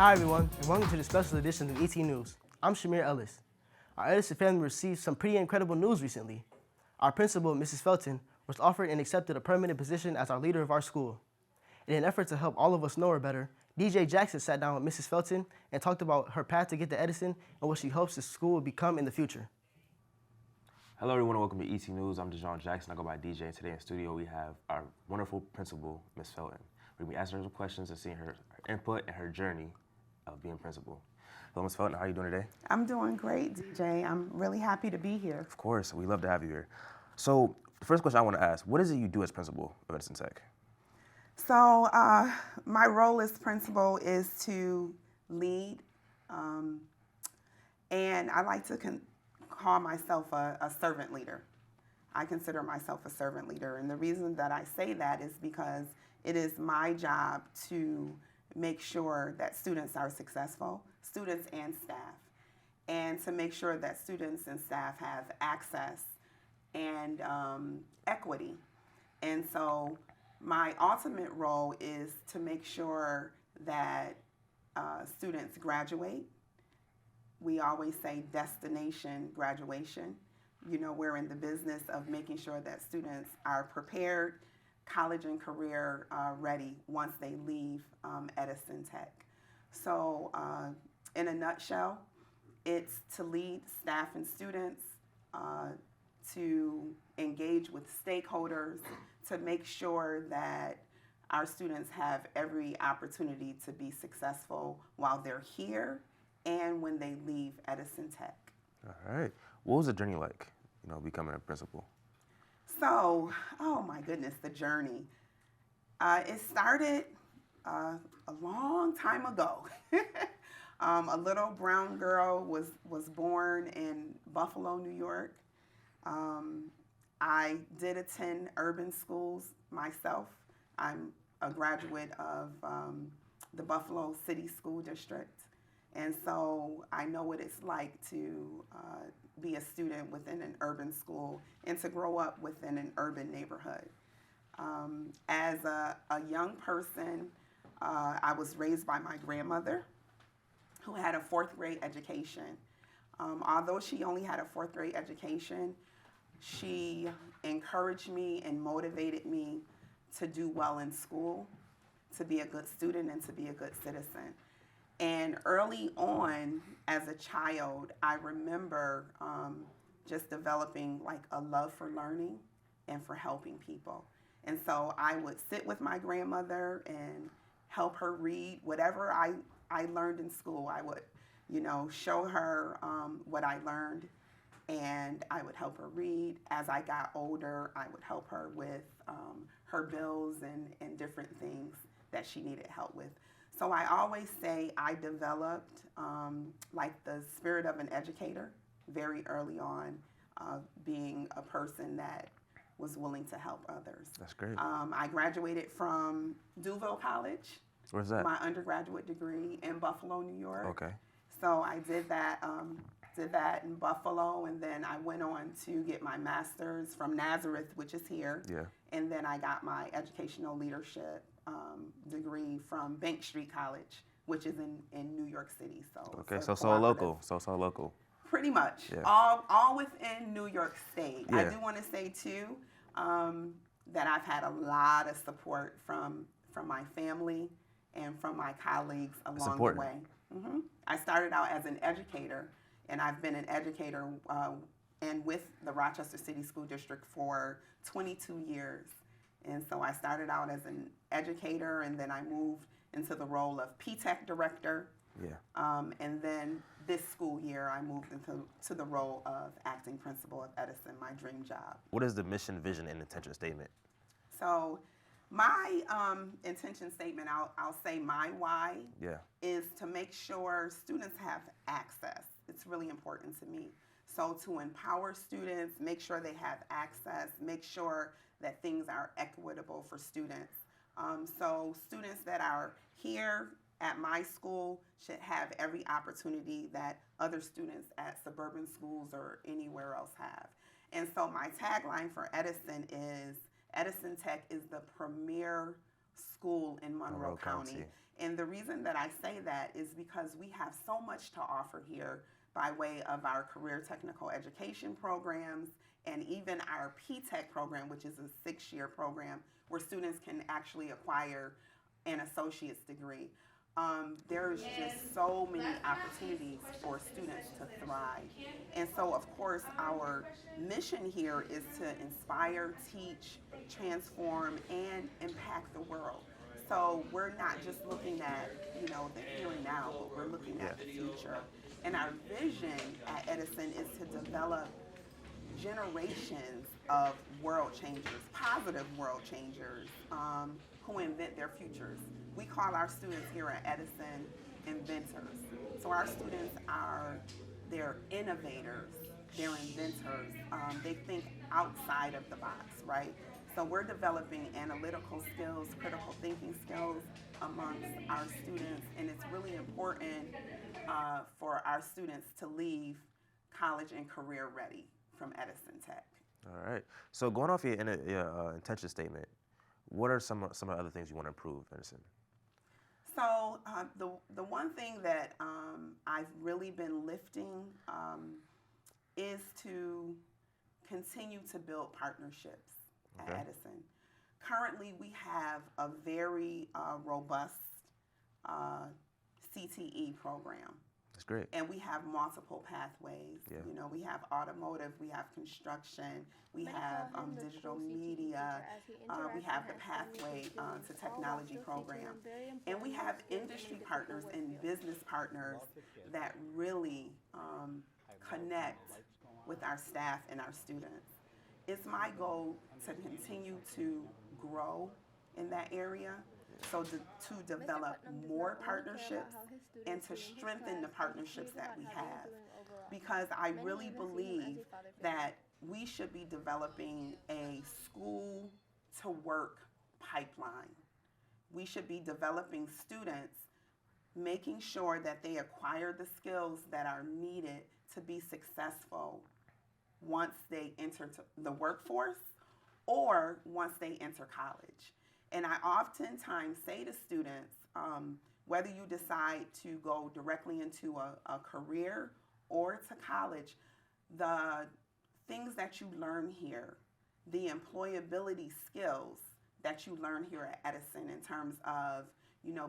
Hi everyone, and welcome to the special edition of ET News. I'm Shamir Ellis. Our Edison family received some pretty incredible news recently. Our principal, Mrs. Felton, was offered and accepted a permanent position as our leader of our school. In an effort to help all of us know her better, DJ Jackson sat down with Mrs. Felton and talked about her path to get to Edison and what she hopes the school will become in the future. Hello everyone, and welcome to ET News. I'm DeJon Jackson. I go by DJ. Today in studio we have our wonderful principal, Ms. Felton. We're going to be asking her some questions and seeing her input and her journey of being principal. Hello, Ms. Felton, how are you doing today? I'm doing great, DJ. I'm really happy to be here. Of course, we love to have you here. So the first question I want to ask, what is it you do as principal of Edison Tech? So my role as principal is to lead, and I like to call myself a servant leader. I consider myself a servant leader, and the reason that I say that is because it is my job to make sure that students are successful, students and staff, and to make sure that students and staff have access and equity. And so my ultimate role is to make sure that students graduate. We always say destination graduation. You know, we're in the business of making sure that students are prepared, college and career ready once they leave Edison Tech. So in a nutshell, it's to lead staff and students, to engage with stakeholders, to make sure that our students have every opportunity to be successful while they're here and when they leave Edison Tech. All right. What was the journey like, becoming a principal? So, oh my goodness, the journey. It started a long time ago. A little brown girl was born in Buffalo, New York. I did attend urban schools myself. I'm a graduate of the Buffalo City School District. And so I know what it's like to be a student within an urban school and to grow up within an urban neighborhood. As a young person, I was raised by my grandmother, who had a fourth grade education. Although she only had a fourth grade education, she encouraged me and motivated me to do well in school, to be a good student and to be a good citizen. And early on, as a child, I remember just developing like a love for learning and for helping people. And so I would sit with my grandmother and help her read whatever I learned in school. I would, show her what I learned, and I would help her read. As I got older, I would help her with her bills and different things that she needed help with. So I always say I developed like the spirit of an educator very early on, being a person that was willing to help others. That's great. I graduated from Duval College. Where's that? My undergraduate degree in Buffalo, New York. Okay. So I did that in Buffalo, and then I went on to get my master's from Nazareth, which is here. Yeah. And then I got my educational leadership degree from Bank Street College, which is in New York City. So okay, so local. So local. Pretty much. Yeah. All within New York State. Yeah. I do want to say too that I've had a lot of support from my family and from my colleagues along the way. Mm-hmm. I started out as an educator, and I've been an educator and with the Rochester City School District for 22 years. And so I started out as an educator, and then I moved into the role of P-Tech director. Yeah. And then this school year, I moved into the role of acting principal of Edison, my dream job. What is the mission, vision, and intention statement? So my intention statement, I'll say my why, is to make sure students have access. It's really important to me. So to empower students, make sure they have access, make sure that things are equitable for students. So students that are here at my school should have every opportunity that other students at suburban schools or anywhere else have. And so my tagline for Edison is, Edison Tech is the premier school in Monroe County. And the reason that I say that is because we have so much to offer here by way of our career technical education programs and even our P-Tech program, which is a 6-year program where students can actually acquire an associate's degree. There's just so many opportunities for students to thrive. And so, of course, our mission here is to inspire, teach, transform, and impact the world. So we're not just looking at, the here and now, but we're looking at the future. And our vision at Edison is to develop generations of world changers, positive world changers, who invent their futures. We call our students here at Edison inventors. So our students they're innovators, they're inventors. They think outside of the box, right? So we're developing analytical skills, critical thinking skills amongst our students, and it's really important for our students to leave college and career ready from Edison Tech. All right. So going off your intention statement, what are some of the other things you want to improve, Edison? So the one thing that I've really been lifting is to continue to build partnerships at Edison. Currently, we have a very robust CTE program. That's great. And we have multiple pathways. Yeah. We have automotive, we have construction, we have digital media, we have the pathway to technology program. And we have industry partners and business partners that really connect with our staff and our students. It's my goal to continue to grow in that area. So to develop more partnerships and to strengthen the partnerships that we have. Because I really believe that we should be developing a school to work pipeline. We should be developing students, making sure that they acquire the skills that are needed to be successful once they enter the workforce or once they enter college. And I oftentimes say to students, whether you decide to go directly into a career or to college, the things that you learn here, the employability skills that you learn here at Edison in terms of,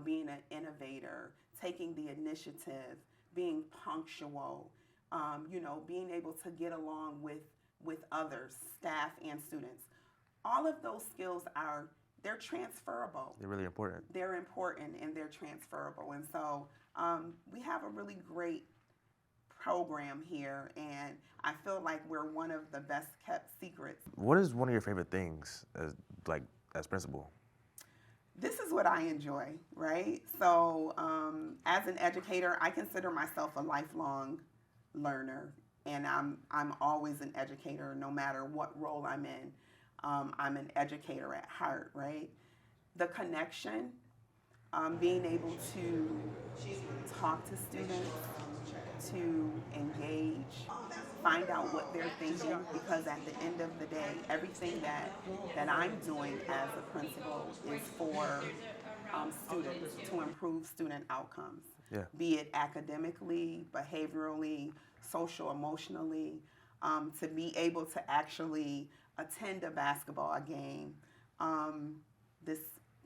being an innovator, taking the initiative, being punctual, being able to get along with others, staff and students. All of those skills they're transferable. They're really important. They're important and they're transferable. And so we have a really great program here, and I feel like we're one of the best kept secrets. What is one of your favorite things as principal? This is what I enjoy, right? So as an educator, I consider myself a lifelong learner, and I'm always an educator no matter what role I'm in. I'm an educator at heart, right? The connection, being able to talk to students, to engage, find out what they're thinking, because at the end of the day, everything that I'm doing as a principal is for students, to improve student outcomes, be it academically, behaviorally, social, emotionally, to be able to actually attend a basketball game. This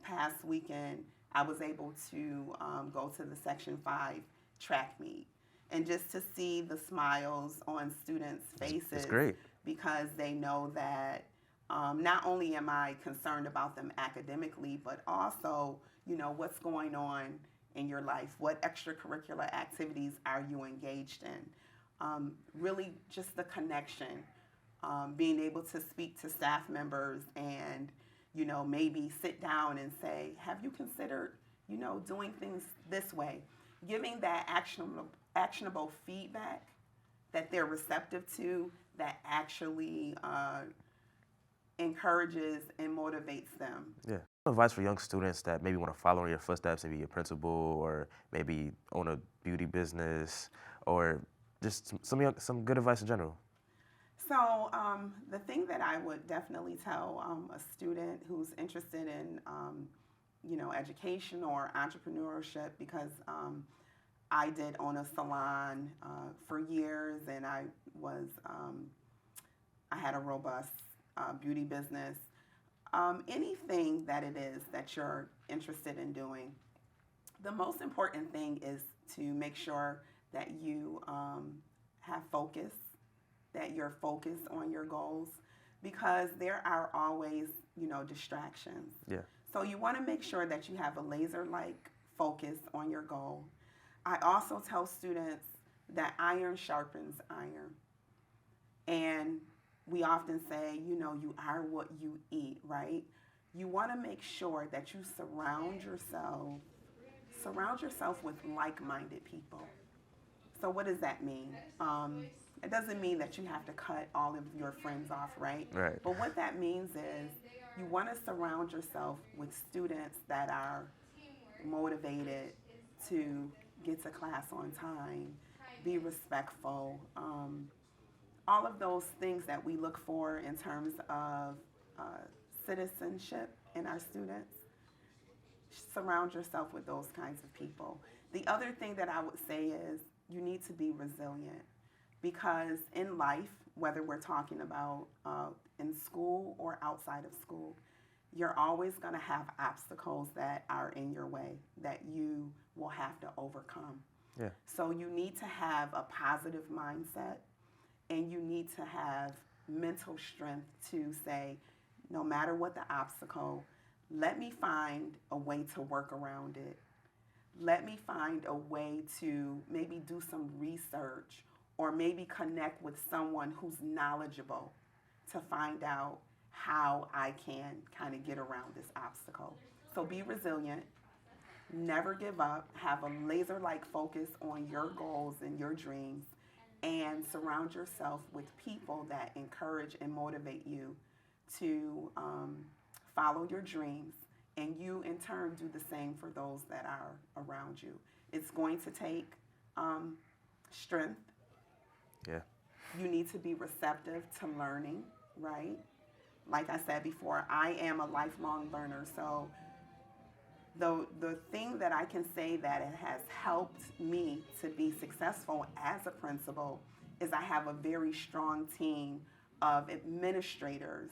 past weekend, I was able to go to the Section 5 track meet, and just to see the smiles on students' faces. It's great. Because they know that not only am I concerned about them academically, but also, what's going on in your life? What extracurricular activities are you engaged in? Really just the connection. Being able to speak to staff members and, maybe sit down and say, have you considered, doing things this way? Giving that actionable feedback that they're receptive to, that actually encourages and motivates them. Yeah. Advice for young students that maybe want to follow in your footsteps, maybe a principal or maybe own a beauty business, or just some good advice in general? So the thing that I would definitely tell a student who's interested in education or entrepreneurship because I did own a salon for years, and I had a robust beauty business. Anything that it is that you're interested in doing, the most important thing is to make sure that you have focus, that you're focused on your goals, because there are always, distractions. Yeah. So you want to make sure that you have a laser-like focus on your goal. I also tell students that iron sharpens iron. And we often say, you are what you eat, right? You want to make sure that you surround yourself with like-minded people. So what does that mean? It doesn't mean that you have to cut all of your friends off, right? Right. But what that means is you want to surround yourself with students that are motivated to get to class on time, be respectful, all of those things that we look for in terms of citizenship in our students. Surround yourself with those kinds of people. The other thing that I would say is you need to be resilient, because in life, whether we're talking about in school or outside of school, you're always going to have obstacles that are in your way that you will have to overcome. Yeah. So you need to have a positive mindset, and you need to have mental strength to say, no matter what the obstacle, let me find a way to work around it. Let me find a way to maybe do some research, or maybe connect with someone who's knowledgeable to find out how I can kind of get around this obstacle. So be resilient, never give up, have a laser-like focus on your goals and your dreams, and surround yourself with people that encourage and motivate you to follow your dreams, and you in turn do the same for those that are around you. It's going to take strength. Yeah. You need to be receptive to learning, right? Like I said before, I am a lifelong learner, so the thing that I can say that it has helped me to be successful as a principal is I have a very strong team of administrators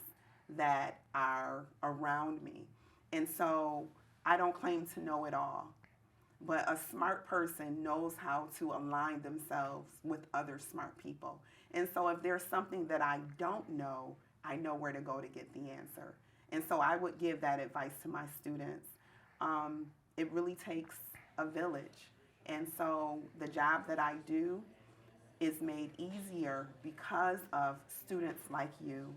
that are around me. And so I don't claim to know it all, but a smart person knows how to align themselves with other smart people. And so if there's something that I don't know, I know where to go to get the answer. And so I would give that advice to my students. It really takes a village. And so the job that I do is made easier because of students like you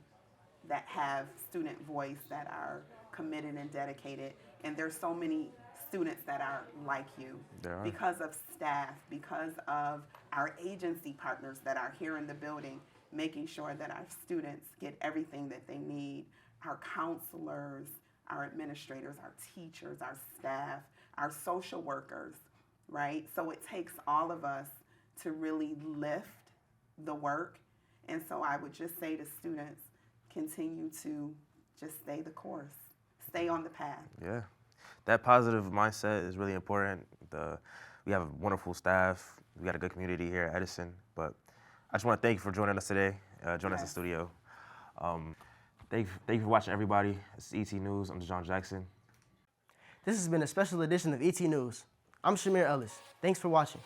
that have student voice, that are committed and dedicated. And there's so many students that are like you. There are. Because of staff, because of our agency partners that are here in the building, making sure that our students get everything that they need, our counselors, our administrators, our teachers, our staff, our social workers, right? So it takes all of us to really lift the work. And so I would just say to students, continue to just stay the course, stay on the path. Yeah. That positive mindset is really important. We have a wonderful staff. We got a good community here at Edison. But I just want to thank you for joining us today, joining us in the studio. Thank you for watching, everybody. It's ET News. I'm John Jackson. This has been a special edition of ET News. I'm Shamir Ellis. Thanks for watching.